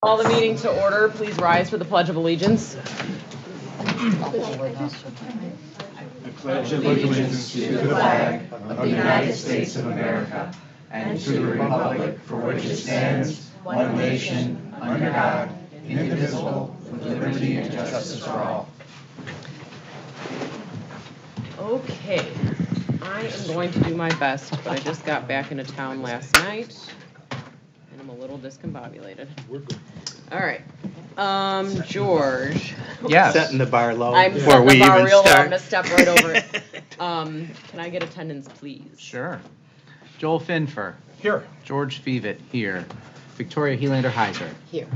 Call the meeting to order. Please rise for the Pledge of Allegiance. I pledge allegiance to the flag of the United States of America and to the republic for which it stands, one nation, under God, indivisible, with liberty and justice for all. Okay, I am going to do my best, but I just got back into town last night, and I'm a little discombobulated. We're good. All right, George. Yes. Setting the bar low. I'm Before setting we the bar even real low. I'm start. gonna step right over it. Can I get attendance, please? Sure. Joel Finfer. Here. George Fevet, here. Victoria Helander-Heiser. Here.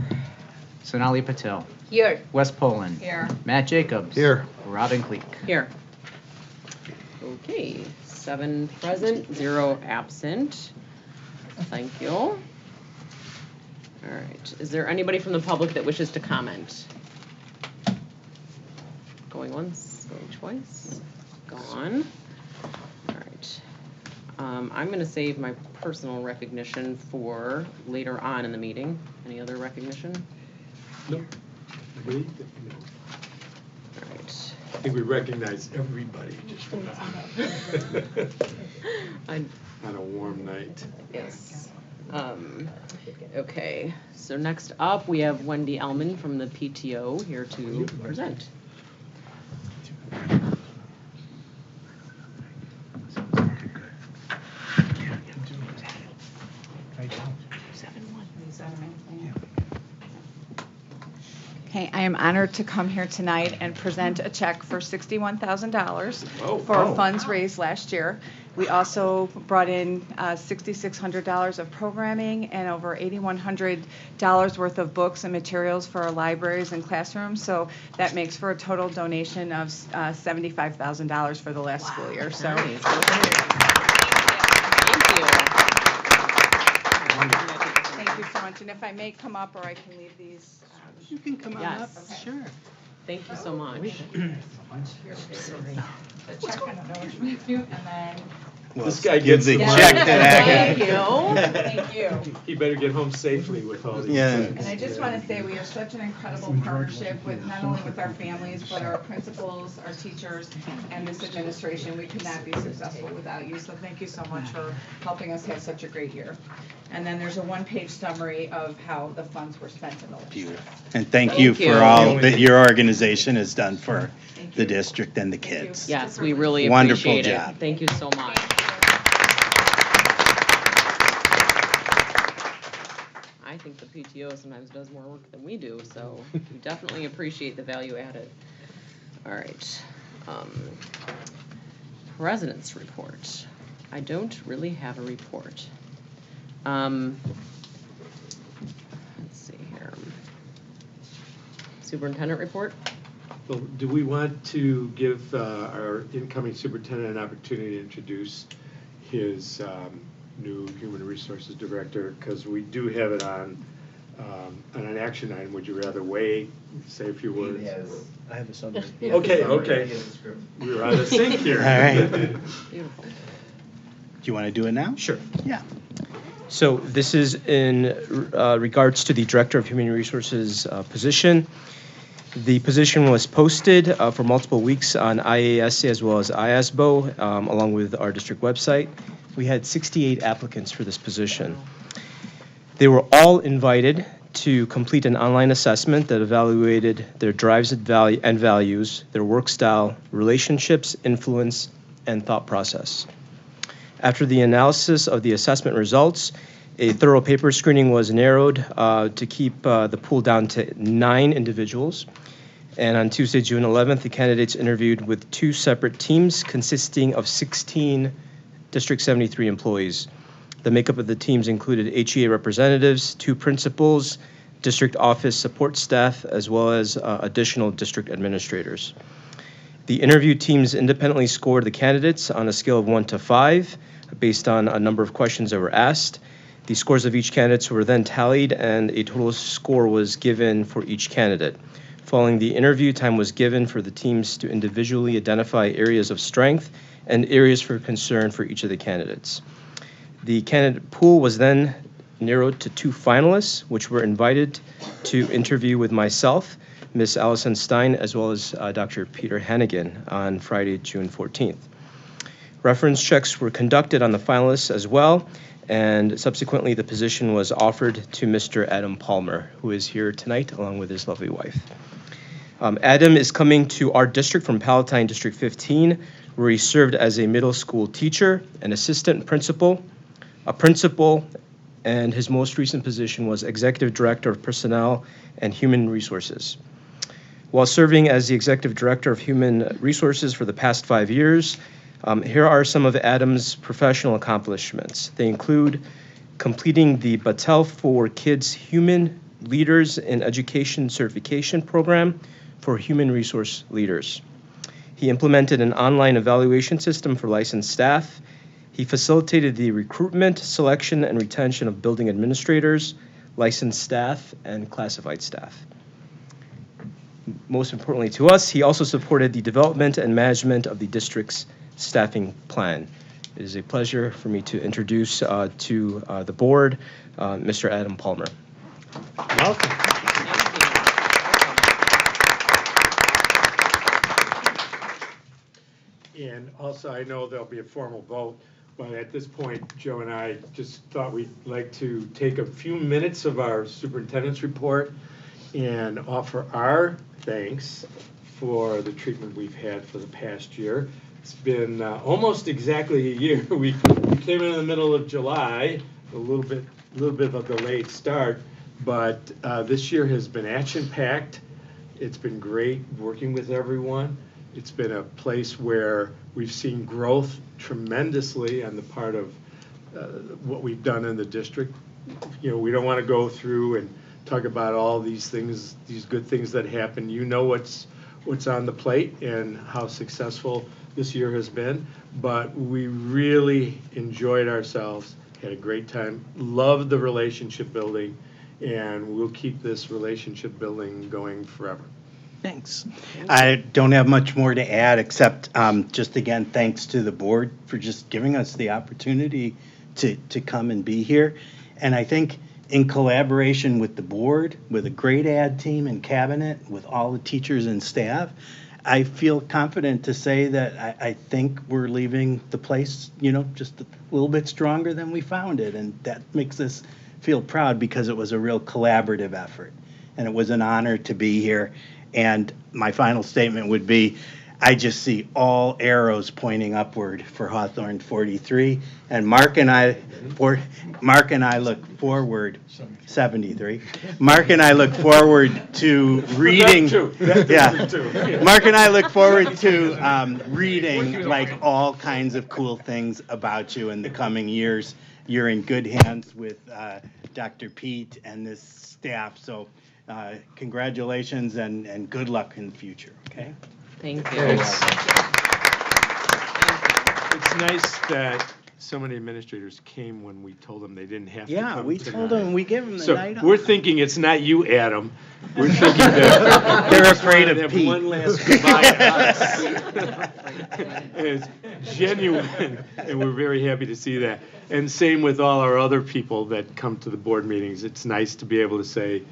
Sonali Patel. Here. Wes Poland. Here. Matt Jacobs. Here. Robin Cleek. Here. Okay, 7 present, 0 absent. Thank you. All right, is there anybody from the public that wishes to comment? Going once, going twice, gone. All right. I'm gonna save my personal recognition for later on in the meeting. Any other recognition? Nope. No. All right. I think we recognize everybody just from I- on a warm night. Yes. Okay, so next up, we have Wendy Ellman from the PTO here to present. Okay, I am honored to come here tonight and present a check for $61,000 Oh, for oh. funds raised last year. We also brought in $6,600 of programming and over $8,100 worth of books and materials for our libraries and classrooms. So that makes for a total donation of $75,000 for the last school year. So Nice, okay. Thank thank you so much. And if I may come up, or I can leave these. You can come on Yes. up. Okay. Sure. Thank you so much. The check, I don't know which one to do, and then. This guy Gives gets a the check money. today. Thank you. Thank you. He better get home safely with all these. Yeah. checks. And I just want to say we have such an incredible partnership with not only with our families, but our principals, our teachers, and this administration. We could not be successful without you, so thank you so much for helping us have such a great year. And then there's a one-page summary of how the funds were spent in the last year. Beautiful. And thank you Thank you. for all that your organization has done for Thank the you. district and the Thank you. kids. Yes, we really Wonderful appreciate it. job. Thank you so much. I think the PTO sometimes does more work than we do, so we definitely appreciate the value added. All right. President's report. I don't really have a report. Let's see here. Superintendent report? Well, do we want to give our incoming superintendent an opportunity to introduce his new human resources director? Because we do have it on an action item. Would you rather wait, say a few words? I have a summary. Okay, okay. We're out of sync here. All right. Beautiful. Do you want to do it now? Sure. Yeah. So this is in regards to the Director of Human Resources position. The position was posted for multiple weeks on IASC as well as IASBO, along with our district website. We had 68 applicants for this position. They were all invited to complete an online assessment that evaluated their drives and values, their work style, relationships, influence, and thought process. After the analysis of the assessment results, a thorough paper screening was narrowed to keep the pool down to 9 individuals. And on Tuesday, June 11th, the candidates interviewed with 2 separate teams consisting of 16 District 73 employees. The makeup of the teams included HEA representatives, 2 principals, district office support staff, as well as additional district administrators. The interview teams independently scored the candidates on a scale of 1 to 5 based on a number of questions that were asked. The scores of each candidate were then tallied and a total score was given for each candidate. Following the interview, time was given for the teams to individually identify areas of strength and areas for concern for each of the candidates. The candidate pool was then narrowed to 2 finalists, which were invited to interview with myself, Ms. Allison Stein, as well as Dr. Peter Hannigan on Friday, June 14th. Reference checks were conducted on the finalists as well, and subsequently the position was offered to Mr. Adam Palmer, who is here tonight along with his lovely wife. Adam is coming to our district from Palatine District 15, where he served as a middle school teacher, an assistant principal, a principal, and his most recent position was Executive Director of Personnel and Human Resources. While serving as the Executive Director of Human Resources for the past 5 years, here are some of Adam's professional accomplishments. They include completing the Battelle for Kids Human Leaders in Education Certification Program for human resource leaders. He implemented an online evaluation system for licensed staff. He facilitated the recruitment, selection, and retention of building administrators, licensed staff, and classified staff. Most importantly to us, he also supported the development and management of the district's staffing plan. It is a pleasure for me to introduce to the board, Mr. Adam Palmer. Welcome. And also, I know there'll be a formal vote, but at this point, Joe and I just thought we'd like to take a few minutes of our superintendent's report and offer our thanks for the treatment we've had for the past year. It's been almost exactly a year. We came in the middle of July, a little bit of a delayed start, but this year has been action-packed. It's been great working with everyone. It's been a place where we've seen growth tremendously on the part of what we've done in the district. You know, we don't want to go through and talk about all these things, these good things that happen. You know what's on the plate and how successful this year has been, but we really enjoyed ourselves, had a great time, loved the relationship building, and we'll keep this relationship building going forever. Thanks. I don't have much more to add except just again, thanks to the board for just giving us the opportunity to come and be here. And I think in collaboration with the board, with a great ad team and cabinet, with all the teachers and staff, I feel confident to say that I think we're leaving the place, you know, just a little bit stronger than we found it. And that makes us feel proud because it was a real collaborative effort. And it was an honor to be here. And my final statement would be, I just see all arrows pointing upward for Hawthorne 43. And Mark and I look forward, 73. Mark and I look forward to reading. Yeah. Mark and I look forward to reading like all kinds of cool things about you in the coming years. You're in good hands with Dr. Pete and this staff. So congratulations and good luck in the future, okay? Thank you. It's nice that so many administrators came when we told them they didn't have to Yeah, come we tonight. told them, we gave them the So night off. we're thinking it's not you, Adam. We're thinking that They're afraid of have Pete. one last goodbye to us. It's genuine, and we're very happy to see that. And same with all our other people that come to the board meetings. It's nice to be able to say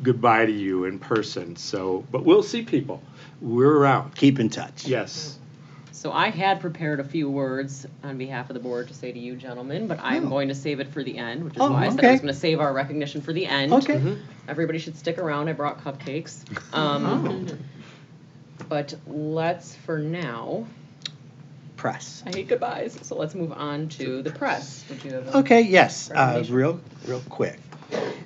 goodbye to you in person. So, but we'll see people. We're around. Keep in touch. Yes. So I had prepared a few words on behalf of the board to say to you gentlemen, but I'm going to save it for the end, which is why I said I was going to save our recognition for the end. Okay. Everybody should stick around. I brought cupcakes. But let's, for now, Press. I hate goodbyes, so let's move on to the press. Would you have Okay, yes, recommendation? real quick.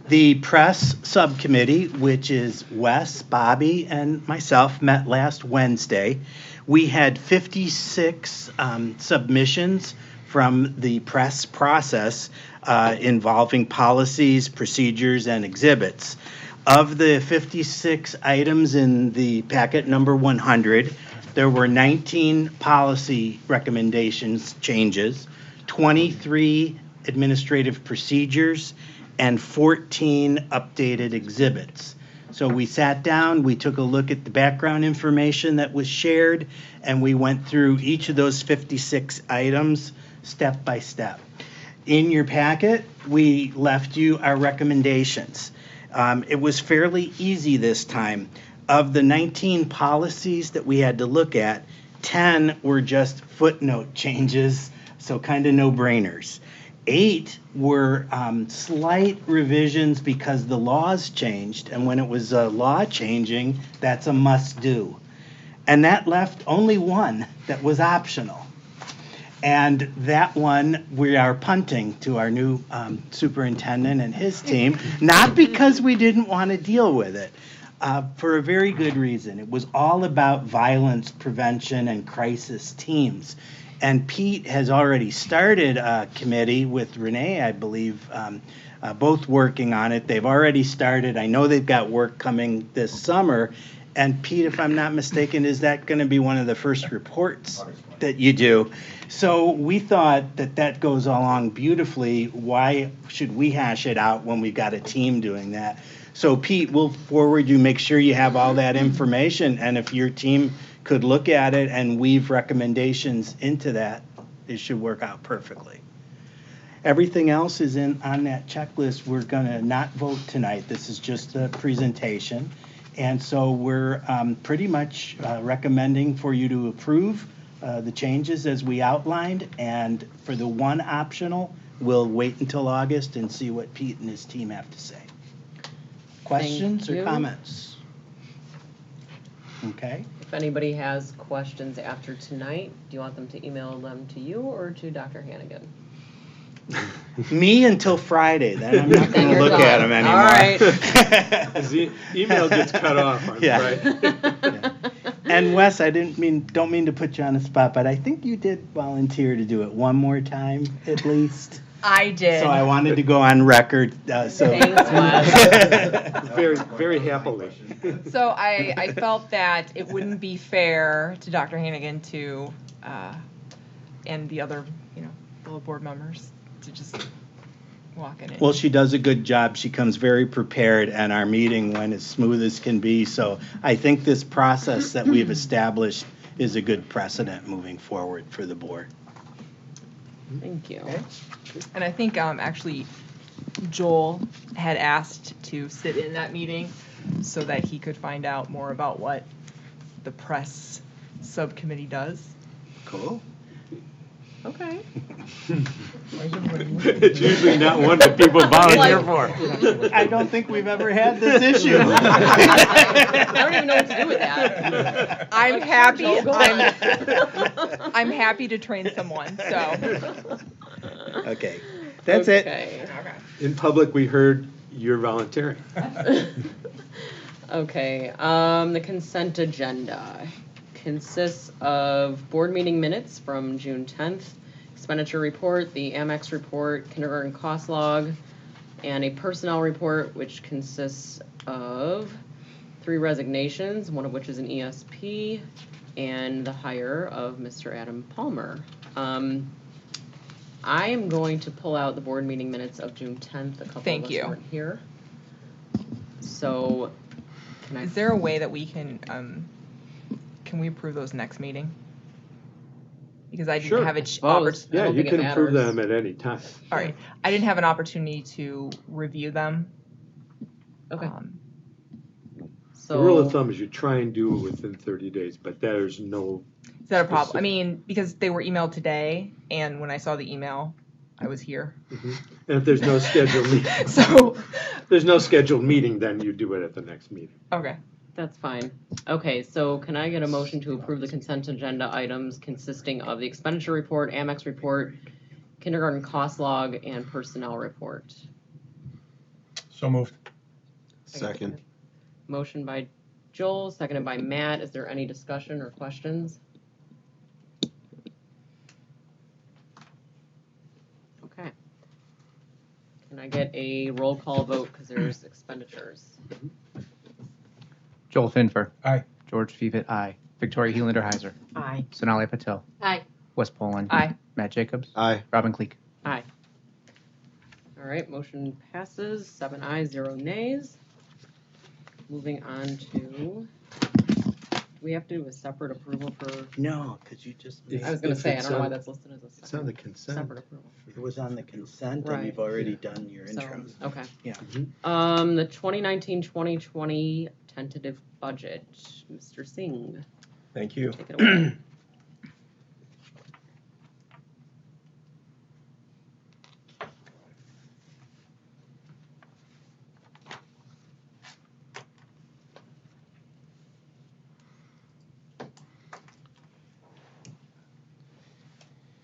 The press subcommittee, which is Wes, Bobby, and myself, met last Wednesday. We had 56 submissions from the press process involving policies, procedures, and exhibits. Of the 56 items in the packet number 100, there were 19 policy recommendations, changes, 23 administrative procedures, and 14 updated exhibits. So we sat down, we took a look at the background information that was shared, and we went through each of those 56 items step by step. in your packet, we left you our recommendations. It was fairly easy this time. Of the 19 policies that we had to look at, 10 were just footnote changes, so kind of no-brainers. 8 were slight revisions because the laws changed, and when it was a law changing, that's a must-do. And that left only 1 that was optional. And that one, we are punting to our new superintendent and his team, not because we didn't want to deal with it, for a very good reason. It was all about violence prevention and crisis teams. And Pete has already started a committee with Renee, I believe, both working on it. They've already started. I know they've got work coming this summer. And Pete, if I'm not mistaken, is that going to be one of the first reports that you do? So we thought that that goes along beautifully. Why should we hash it out when we've got a team doing that? So Pete, we'll forward you, make sure you have all that information. And if your team could look at it and weave recommendations into that, it should work out perfectly. Everything else is on that checklist. We're going to not vote tonight. This is just a presentation. And so we're pretty much recommending for you to approve the changes as we outlined. And for the one optional, we'll wait until August and see what Pete and his team have to say. Questions or comments? Okay. If anybody has questions after tonight, do you want them to email them to you or to Dr. Hannigan? Me until Friday, then I'm not going to look at them anymore. All right. As the email gets cut off on Friday. Yeah. And Wes, I don't mean to put you on the spot, but I think you did volunteer to do it one more time at least. I did. So I wanted to go on record. Thanks, Wes. Very, very happily. So I felt that it wouldn't be fair to Dr. Hannigan to, and the other, fellow board members to just walk in it. Well, she does a good job. She comes very prepared, and our meeting went as smooth as can be. So I think this process that we've established is a good precedent moving forward for the board. Thank you. Okay. And I think actually Joel had asked to sit in that meeting so that he could find out more about what the press subcommittee does. Cool. Okay. It's usually not one that people volunteer for. I don't think we've ever had this issue. I don't even know what to do with that. I'm happy. Joel, go on. I'm happy to train someone. So. Okay, that's it. Okay. In public, we heard you're volunteering. Okay, the consent agenda consists of board meeting minutes from June 10th, expenditure report, the Amex report, kindergarten cost log, and a personnel report, which consists of 3 resignations, one of which is an ESP, and the hire of Mr. Adam Palmer. I am going to pull out the board meeting minutes of June 10th. A couple Thank of us you. weren't here. So, Is there a way that we can we approve those next meeting? Because I didn't Sure. have a Yeah, don't you think it can approve matters. them at any time. all right. I didn't have an opportunity to review them. Okay. The rule of So, thumb is you try and do it within 30 days, but there's no, Is that a problem? I mean, because they were emailed today, and when I saw the email, I was here. and if there's no scheduled meeting, So, there's no scheduled meeting, then you do it at the next meeting. okay. that's fine. Okay, so can I get a motion to approve the consent agenda items consisting of the expenditure report, Amex report, kindergarten cost log, and personnel report? So moved. Second. Motion by Joel, seconded by Matt. Is there any discussion or questions? Okay. Can I get a roll call vote, because there's expenditures? Joel Finfer. Aye. George Fivet, aye. Victoria Helander Heiser. Aye. Sonalia Patel. Aye. Wes Poland. Aye. Matt Jacobs. Aye. Robin Cleek. Aye. All right, motion passes, 7 ayes, 0 nays. Moving on to we have to do a separate approval for, No, because you just, I was gonna If say, I it's don't know why on- that's listed as a It's on the separate, consent. separate approval. it was on the consent and Right. you've already done your So, intros. okay. Yeah. The 2019-2020 tentative budget, Mr. Singh, Thank you. take it away.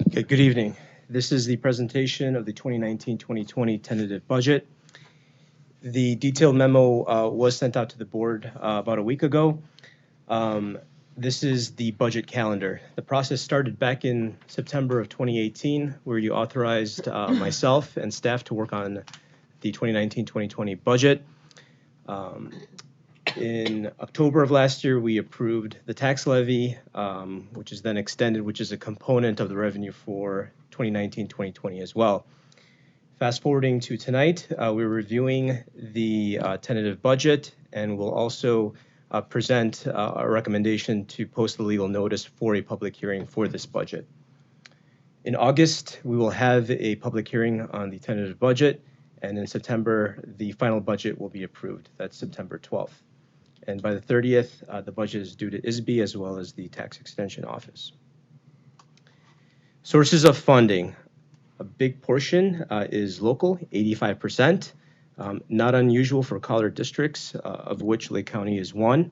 Okay, good evening. This is the presentation of the 2019-2020 tentative budget. The detailed memo was sent out to the board about a week ago. This is the budget calendar. The process started back in September of 2018, where you authorized myself and staff to work on the 2019-2020 budget. In October of last year, we approved the tax levy, which is then extended, which is a component of the revenue for 2019-2020 as well. Fast forwarding to tonight, we're reviewing the tentative budget, and we'll also present a recommendation to post the legal notice for a public hearing for this budget. In August, we will have a public hearing on the tentative budget, and in September, the final budget will be approved. That's September 12th. And by the 30th, the budget is due to ISB as well as the Tax Extension Office. Sources of funding. A big portion is local, 85%. Not unusual for collar districts, of which Lake County is one,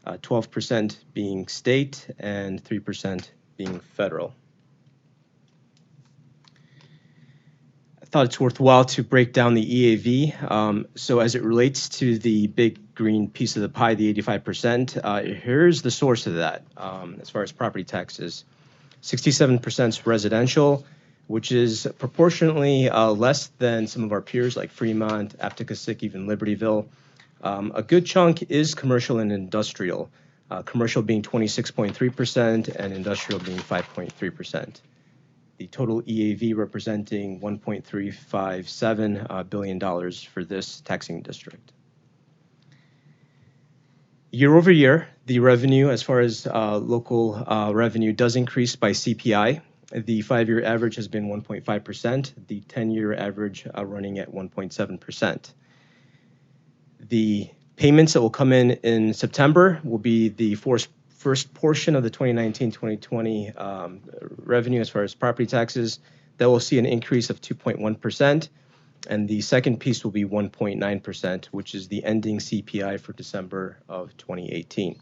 12% being state and 3% being federal. I thought it's worthwhile to break down the EAV. So as it relates to the big green piece of the pie, the 85%, here's the source of that as far as property taxes. 67% is residential, which is proportionately less than some of our peers like Fremont, Aptokosik, even Libertyville. A good chunk is commercial and industrial, commercial being 26.3% and industrial being 5.3%. The total EAV representing $1.357 billion for this taxing district. Year over year, the revenue as far as local revenue does increase by CPI. The 5-year average has been 1.5%, the 10-year average running at 1.7%. The payments that will come in September will be the first portion of the 2019-2020 revenue as far as property taxes. That will see an increase of 2.1%, and the second piece will be 1.9%, which is the ending CPI for December of 2018.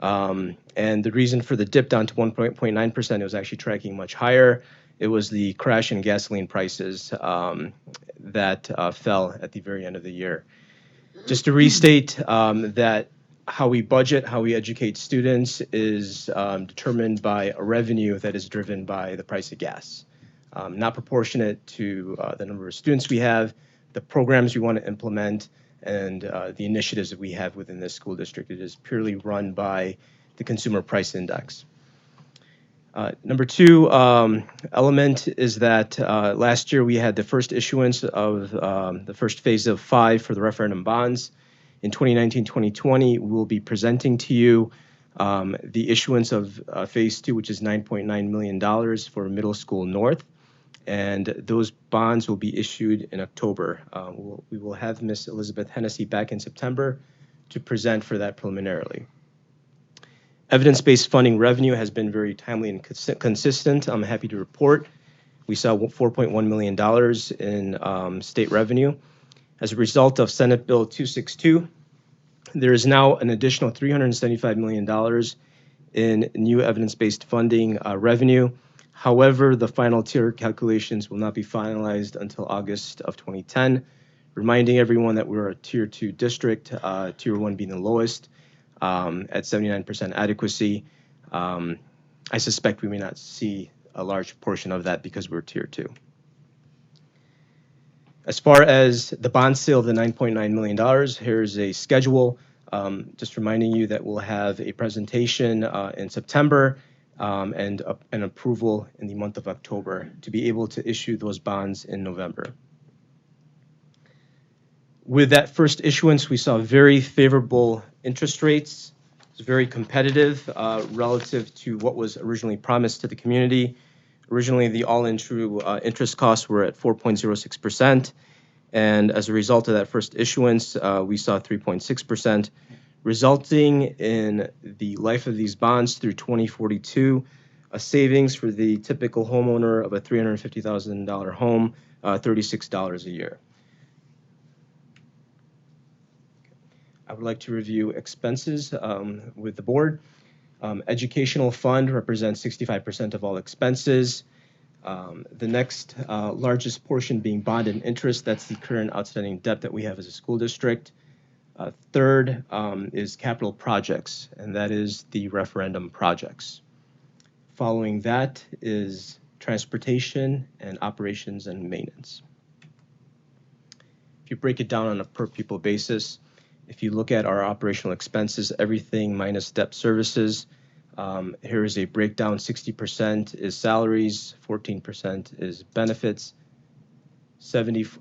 And the reason for the dip down to 1.9%, it was actually tracking much higher. It was the crash in gasoline prices that fell at the very end of the year. Just to restate that how we budget, how we educate students is determined by a revenue that is driven by the price of gas. Not proportionate to the number of students we have, the programs we want to implement, and the initiatives that we have within this school district. It is purely run by the Consumer Price Index. Number two element is that last year we had the first issuance of the first phase of 5 for the referendum bonds. In 2019-2020, we will be presenting to you the issuance of phase 2, which is $9.9 million for Middle School North. And those bonds will be issued in October. We will have Ms. Elizabeth Hennessy back in September to present for that preliminarily. Evidence-based funding revenue has been very timely and consistent. I'm happy to report we saw $4.1 million in state revenue. As a result of Senate Bill 262, there is now an additional $375 million in new evidence-based funding revenue. However, the final tier calculations will not be finalized until August of 2010, reminding everyone that we're a Tier 2 district, Tier 1 being the lowest, at 79% adequacy. I suspect we may not see a large portion of that because we're Tier 2. As far as the bond sale of the $9.9 million, here's a schedule. Just reminding you that we'll have a presentation in September and an approval in the month of October to be able to issue those bonds in November. With that first issuance, we saw very favorable interest rates. It's very competitive relative to what was originally promised to the community. Originally, the all-in true interest costs were at 4.06%, and as a result of that first issuance, we saw 3.6%, resulting in the life of these bonds through 2042, a savings for the typical homeowner of a $350,000 home, $36 a year. I would like to review expenses with the board. Educational fund represents 65% of all expenses. The next largest portion being bond and interest, that's the current outstanding debt that we have as a school district. Third is capital projects, and that is the referendum projects. Following that is transportation and operations and maintenance. If you break it down on a per pupil basis, if you look at our operational expenses, everything minus debt services, here is a breakdown. 60% is salaries, 14% is benefits,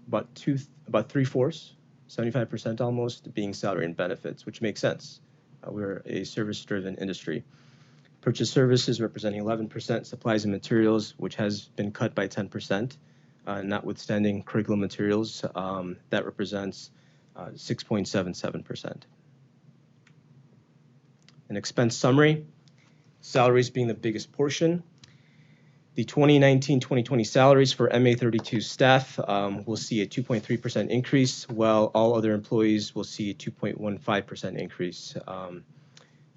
about 3/4, 75% almost being salary and benefits, which makes sense. We're a service-driven industry. Purchase services representing 11%, supplies and materials, which has been cut by 10%, notwithstanding curriculum materials, that represents 6.77%. An expense summary, salaries being the biggest portion. The 2019-2020 salaries for MA32 staff will see a 2.3% increase, while all other employees will see a 2.15% increase.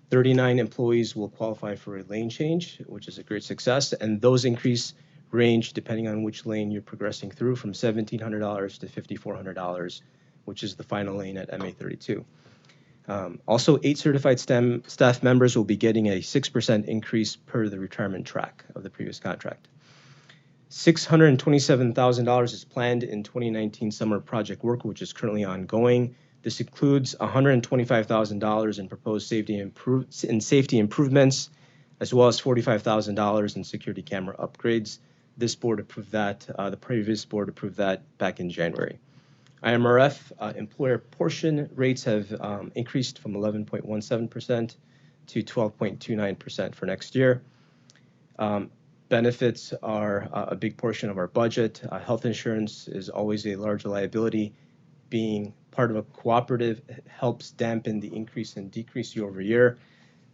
39 employees will qualify for a lane change, which is a great success, and those increase range depending on which lane you're progressing through from $1,700 to $5,400, which is the final lane at MA32. Also, 8 certified STEM staff members will be getting a 6% increase per the retirement track of the previous contract. $627,000 is planned in 2019 summer project work, which is currently ongoing. This includes $125,000 in proposed safety improvements, as well as $45,000 in security camera upgrades. This board approved that, the previous board approved that back in January. IMRF employer portion rates have increased from 11.17% to 12.29% for next year. Benefits are a big portion of our budget. Health insurance is always a large liability. Being part of a cooperative helps dampen the increase and decrease year over year.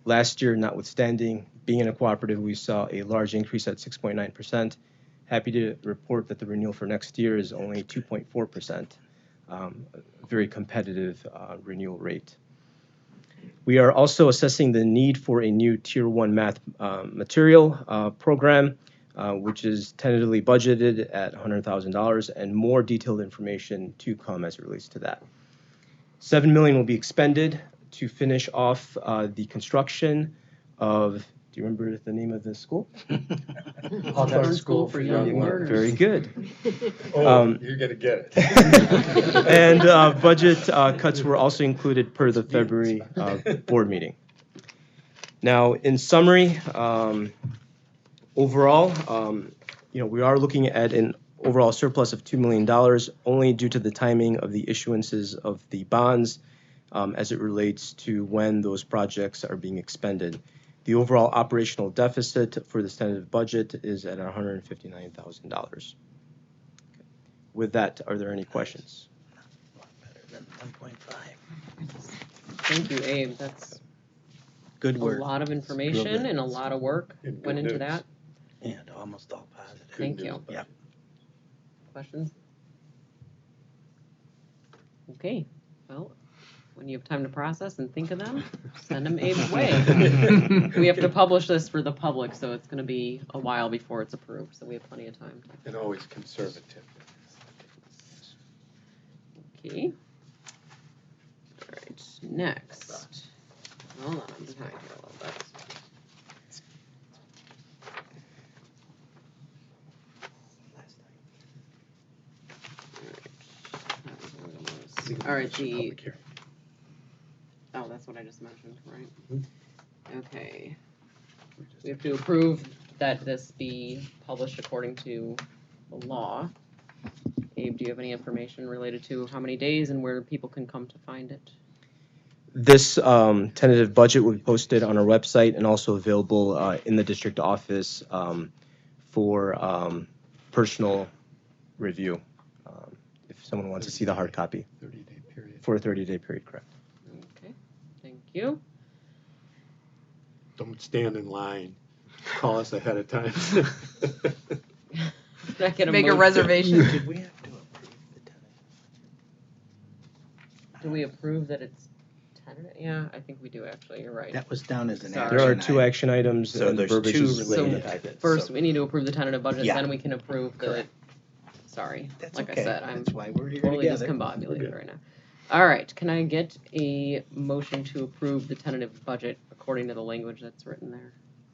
Last year, notwithstanding being in a cooperative, we saw a large increase at 6.9%. Happy to report that the renewal for next year is only 2.4%. A very competitive renewal rate. We are also assessing the need for a new Tier 1 math material program, which is tentatively budgeted at $100,000, and more detailed information to come as it relates to that. $7 million will be expended to finish off the construction of, do you remember the name of the school? Southern School for Young Learners. Very good. You're gonna get it. And budget cuts were also included per the February board meeting. Now, in summary, overall, we are looking at an overall surplus of $2 million, only due to the timing of the issuances of the bonds as it relates to when those projects are being expended. The overall operational deficit for the tentative budget is at $159,000. With that, are there any questions? Thank you, Abe. That's Good a work. lot of information and a lot of work And good went into news. that. And almost all positive. Thank you. Yep. Questions? Okay, well, when you have time to process and think of them, send them Abe's way. We have to publish this for the public, so it's gonna be a while before it's approved, so we have plenty of time. And always conservative. Okay. All right, next. Hold on, I'm behind here a little bit. All right, oh, that's what I just mentioned, right? Okay. We have to approve that this be published according to the law. Abe, do you have any information related to how many days and where people can come to find it? This tentative budget will be posted on our website and also available in the district office for personal review, if someone wants to see the hard copy. 30-day period. For a 30-day period, correct. Okay, thank you. Don't stand in line. Call us ahead of time. Can I get Make a motion? reservation. Did we have to approve the tentative? Do we approve that it's tentative? Yeah, I think we do, actually, you're right. That was down as an Sorry. action There are item. two action items. So and the there's verbiage two is related So, items. First, so- we need to approve the tentative budget, Yeah. then we can approve the, Correct. sorry, That's like okay. I said, I'm That's why we're here totally together. discombobulated right now. All right, can I get a motion to approve the tentative budget according to the language that's written there?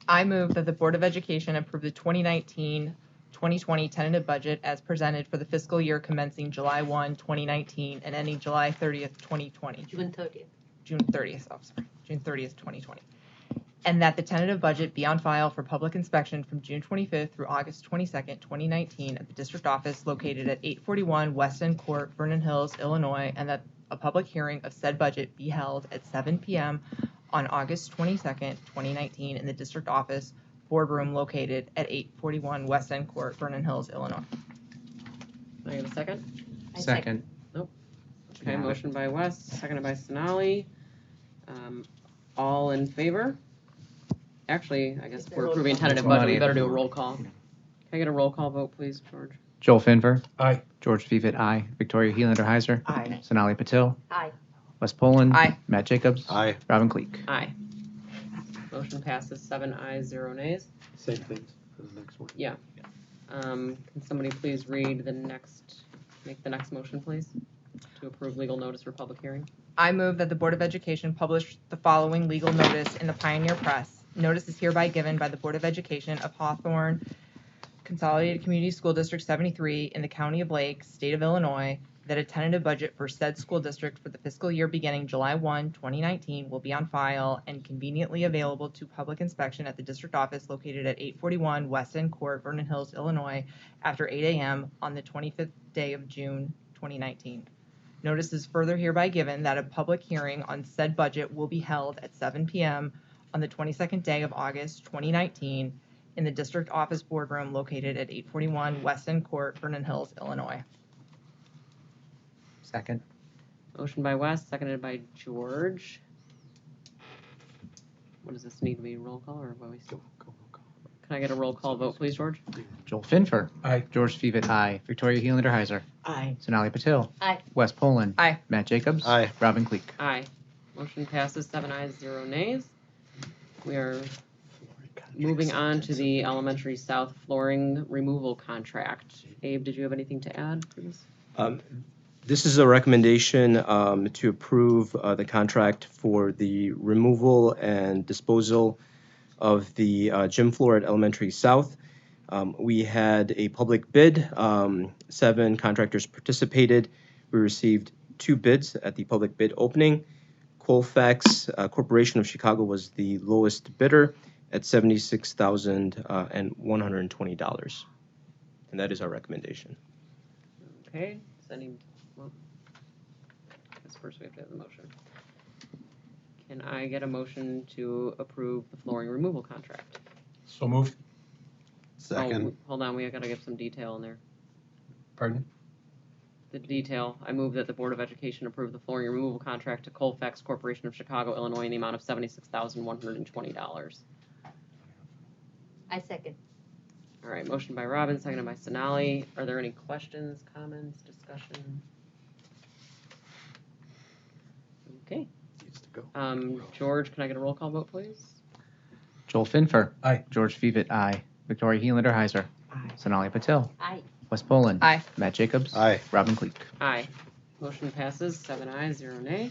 I move that the Board of Education approve the 2019-2020 tentative budget as presented for the fiscal year commencing July 1, 2019 and ending July 30th, 2020. June 30th. June 30th, oh, sorry, June 30th, 2020. And that the tentative budget be on file for public inspection from June 25th through August 22nd, 2019 at the district office located at 841 West End Court, Vernon Hills, Illinois, and that a public hearing of said budget be held at 7 p.m. on August 22nd, 2019 in the district office boardroom located at 841 West End Court, Vernon Hills, Illinois. Can I get a second? I Second. Okay, motion by West, seconded by Sonali. All in favor? Actually, I guess we're approving tentative budget, we better do a roll call. Can I get a roll call vote, please, George? Joel Finver. Aye. George Fivet, aye. Victoria Helander Heiser. Aye. Sonali Patil. Aye. Wes Poland. Aye. Matt Jacobs. Aye. Robin Cleek. Aye. Motion passes 7 ayes, 0 nays. Same thing for the next one. Can somebody please read make the next motion, please? To approve legal notice for public hearing? I move that the Board of Education publish the following legal notice in the Pioneer Press. Notice is hereby given by the Board of Education of Hawthorne Consolidated Community School District 73 in the County of Lake, State of Illinois, that a tentative budget for said school district for the fiscal year beginning July 1, 2019 will be on file and conveniently available to public inspection at the district office located at 841 West End Court, Vernon Hills, Illinois, after 8 a.m. on the 25th day of June, 2019. Notice is further hereby given that a public hearing on said budget will be held at 7 p.m. on the 22nd day of August 2019 in the district office boardroom located at 841 West End Court, Vernon Hills, Illinois. Second. Motion by West, seconded by George. What does this need to be, roll call, or what we still? Can I get a roll call vote, please, George? Joel Finver. Aye. George Fivet, aye. Victoria Helander Heiser. Aye. Sonali Patil. Aye. Wes Poland. Aye. Matt Jacobs. Aye. Robin Cleek. Aye. Motion passes 7 ayes, 0 nays. We are moving on to the elementary south flooring removal contract. Abe, did you have anything to add for this? This is a recommendation to approve the contract for the removal and disposal of the gym floor at Elementary South. We had a public bid. 7 contractors participated. We received 2 bids at the public bid opening. Colfax Corporation of Chicago was the lowest bidder at $76,120. And that is our recommendation. Okay, well, I guess first we have to have the motion. Can I get a motion to approve the flooring removal contract? So moved. Second. Oh, hold on, we gotta give some detail in there. Pardon? The detail, I move that the Board of Education approve the flooring removal contract to Colfax Corporation of Chicago, Illinois, in the amount of $76,120. I second. All right, motion by Robin, seconded by Sonali. Are there any questions, comments, discussion? Okay. Needs to go. George, can I get a roll call vote, please? Joel Finver. Aye. George Fivet, aye. Victoria Helander Heiser. Aye. Sonali Patil. Aye. Wes Poland. Aye. Matt Jacobs. Aye. Robin Cleek. Aye. Motion passes, 7 ayes, 0 nay.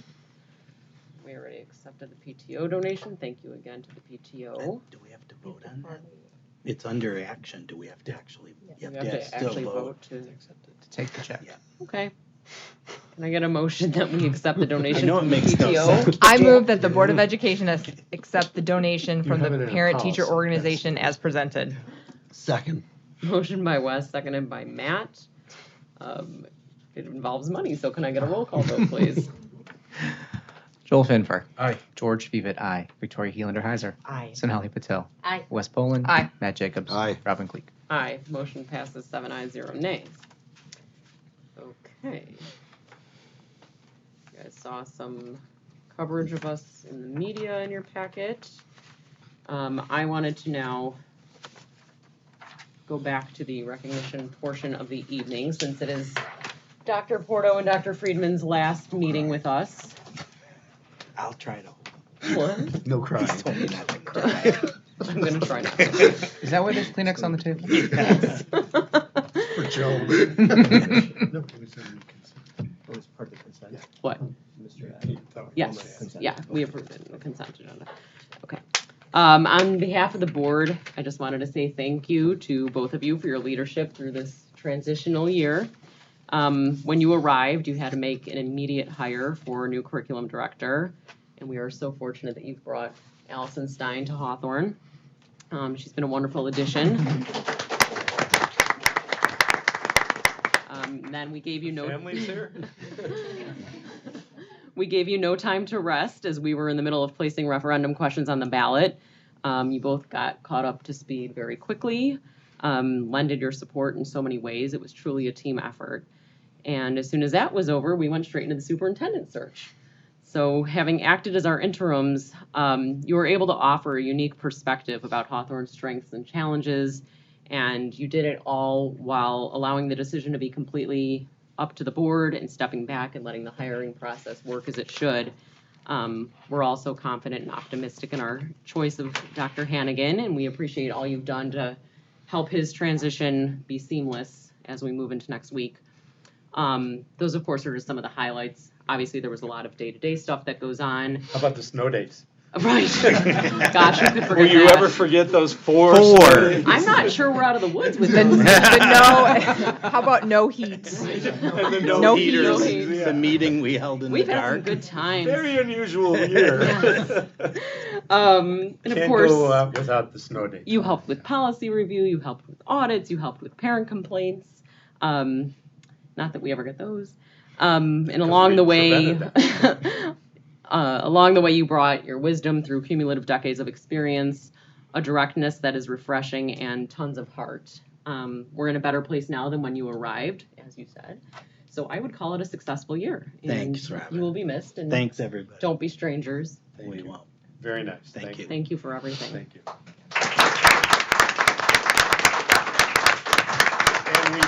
We already accepted the PTO donation. Thank you again to the PTO. Do we have to vote on that? It's under action. Do we have to actually? We have to actually vote to. To take the check. Yeah. Okay. Can I get a motion that we accept the donation I know it from the makes no PTO? sense. I move that the Board of Education accept the donation from have it the in a parent-teacher policy. organization as presented. Second. Motion by Wes, seconded by Matt. It involves money, so can I get a roll call vote, please? Joel Finfer. Aye. George Vivet, aye. Victoria Helander Heiser. Aye. Sonali Patel. Aye. Wes Poland. Aye. Matt Jacobs. Aye. Robin Cleek. Aye. Motion passes 7 ayes, 0 nays. Okay. You guys saw some coverage of us in the media in your packet. I wanted to now go back to the recognition portion of the evening, since it is Dr. Porto and Dr. Friedman's last meeting with us. I'll try to. What? No crying. Told me not to cry. I'm gonna try not to. Is that why there's Kleenex on the table? Yes. For Joe. What? Yes, yeah, we approved it in the consent agenda. Okay. On behalf of the board, I just wanted to say thank you to both of you for your leadership through this transitional year. When you arrived, you had to make an immediate hire for a new curriculum director, and we are so fortunate that you've brought Allison Stein to Hawthorne. She's been a wonderful addition. Then we gave you no. Family's here? We gave you no time to rest as we were in the middle of placing referendum questions on the ballot. You both got caught up to speed very quickly, lended your support in so many ways. It was truly a team effort. And as soon as that was over, we went straight into the superintendent search. So having acted as our interims, you were able to offer a unique perspective about Hawthorne's strengths and challenges, and you did it all while allowing the decision to be completely up to the board and stepping back and letting the hiring process work as it should. We're also confident and optimistic in our choice of Dr. Hannigan, and we appreciate all you've done to help his transition be seamless as we move into next week. Those, of course, are just some of the highlights. Obviously, there was a lot of day-to-day stuff that goes on. How about the snow days? Right. Gosh, who could forget Will you that? ever forget those four? I'm not sure we're out of the woods with those. How about no heat? And the No heaters. heat. Yeah. The meeting we held in We've the had some dark. good times. Very unusual year. Yes. And of Can't course, go without the snow days. you helped with policy review, you helped with audits, you helped with parent complaints. Not that we ever get those. And along the way, you brought your wisdom through cumulative decades of experience, a directness that is refreshing, and tons of heart. We're in a better place now than when you arrived, as you said. So I would call it a successful year. Thanks, And Robin. you will be missed, and Thanks, everybody. don't be strangers. Thank We you. won't. Very nice. Thank you. Thank you for everything. Thank you. And we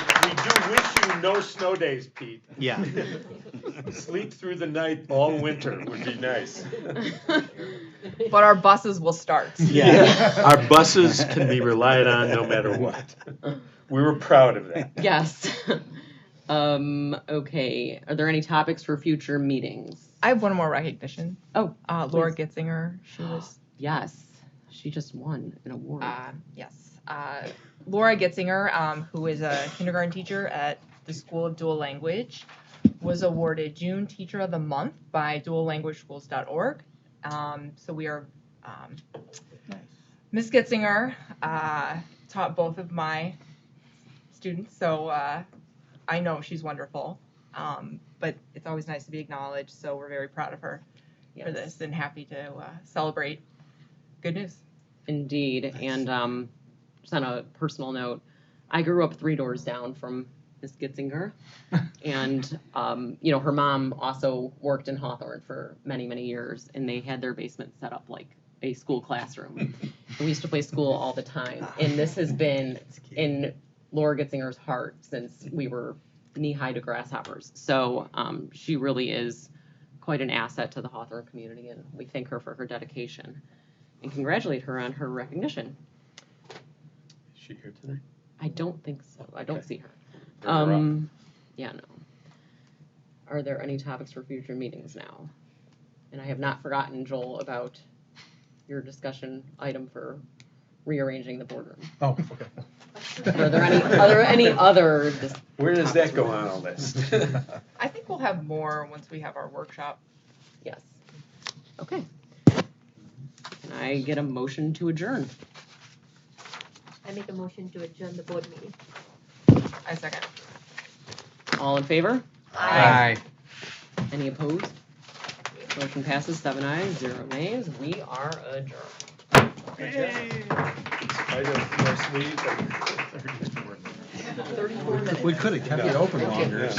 do wish you no snow days, Pete. Yeah. Sleep through the night all winter would be nice. But our buses will start. Yeah. Our buses can be relied on no matter what. We were proud of that. Yes. Okay. Are there any topics for future meetings? I have one more recognition. Oh, Laura please. Gitzinger, she was, Yes. She just won an award. yes. Laura Gitzinger, who is a kindergarten teacher at the School of Dual Language, was awarded June Teacher of the Month by duallanguageschools.org. So we are, Ms. Gitzinger taught both of my students, so I know she's wonderful. But it's always nice to be acknowledged, so we're very proud of her for Yes. this and happy to celebrate good news. Indeed. And just on a personal note, I grew up 3 doors down from Miss Gitzinger. And, her mom also worked in Hawthorne for many, many years, and they had their basement set up like a school classroom. And we used to play school all the time. And this has been in Laura Gitzinger's heart since we were knee-high to grasshoppers. So she really is quite an asset to the Hawthorne community, and we thank her for her dedication and congratulate her on her recognition. Is she here tonight? I don't think so. I don't see her. Bring her up. Yeah, no. Are there any topics for future meetings now? And I have not forgotten, Joel, about your discussion item for rearranging the boardroom. Oh, okay. Are there any other? Where does that go on a list? I think we'll have more once we have our workshop. Yes. Okay. Can I get a motion to adjourn? I make a motion to adjourn the board meeting. I second. All in favor? Aye. Any opposed? Motion passes 7 ayes, 0 nays. We are adjourned. We could have kept it open longer.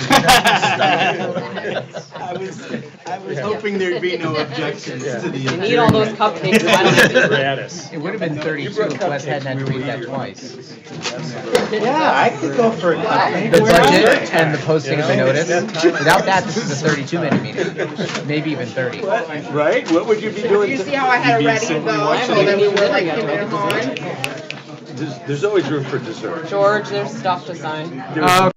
I was hoping there'd be no objections to the You need all those cupcakes. Gratis. It would have been 32 if Wes hadn't had to read that twice. Yeah, I could go for a cupcake. The budget and the posting of the notice, without that, this is a 32-minute meeting, maybe even 30. Right? What would you be doing? You see how I had it ready to go, so that we were like, keeping it on? There's always room for dessert. George, there's stuff to sign. Oh,